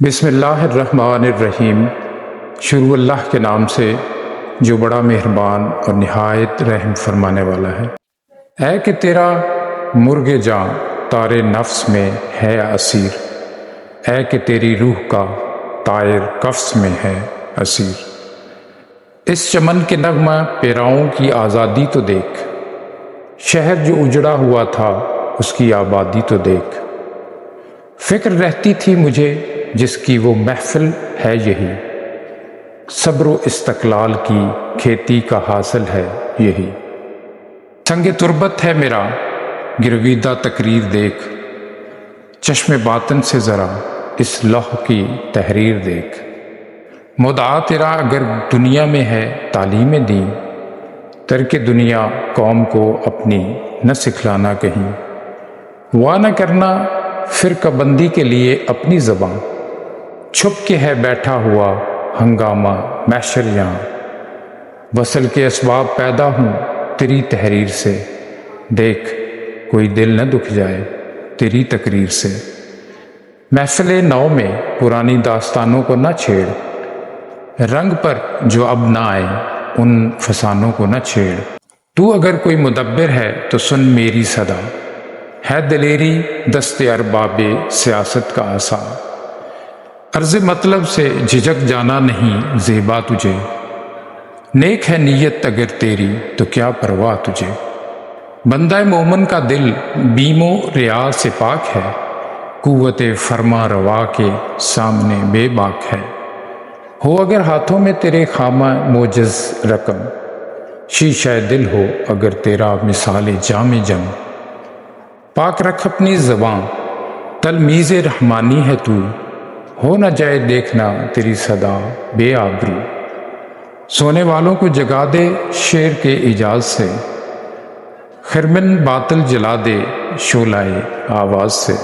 بسم اللہ الرحمن الرحیم۔ شروع اللہ کے نام سے جو بڑا مہربان اور نہایت رحم فرمانے والا ہے۔ اے کہ تیرا مرغ جاں تار نفس میں ہے اسیر، اے کہ تیری روح کا طائر قفس میں ہے اسیر۔ اس چمن کے نغمہ پیراؤں کی آزادی تو دیکھ، شہر جو اجڑا ہوا تھا اس کی آبادی تو دیکھ۔ فکر رہتی تھی مجھے جس کی وہ محفل ہے یہی، صبر و استقلال کی کھیتی کا حاصل ہے یہی۔ سنگ تربت ہے میرا گرویدہ تقریر دیکھ، چشم باطن سے ذرا اس لوح کی تحریر دیکھ۔ مدعا تیرا اگر دنیا میں ہے تعلیم دین، ترک دنیا قوم کو اپنی نہ سکھلانا کہیں۔ وا نہ کرنا فرقہ بندی کے لیے اپنی زباں، چھپ کے ہے بیٹھا ہوا ہنگامہ محشر یہاں۔ وصل کے اسباب پیدا ہوں تیری تحریر سے، دیکھ کوئی دل نہ دکھ جائے تیری تقریر سے۔ محفل نو میں پرانی داستانوں کو نہ چھیڑ، رنگ پر جو اب نہ آئے ان فسانوں کو نہ چھیڑ۔ تو اگر کوئی مدبر ہے تو سن میری صدا، ہے دلیری دست ارباب سیاست کا عصا۔ عرض مطلب سے جھجک جانا نہیں زیبا تجھے، نیک ہے نیت اگر تیری تو کیا پرواہ تجھے۔ بندہ مومن کا دل بیم و ریا سے پاک ہے، قوت فرما روا کے سامنے بے باک ہے۔ ہو اگر ہاتھوں میں تیرے خامہ موجز رقم، شیشہ دل ہو اگر تیرا مثال جام جم۔ پاک رکھ اپنی زباں تلمیذ رحمانی ہے تو، ہو نہ جائے دیکھنا تیری صدا بے آبرو۔ سونے والوں کو جگا دے شعر کے اعجاز سے، خرمن باطل جلا دے شعلہ آواز سے۔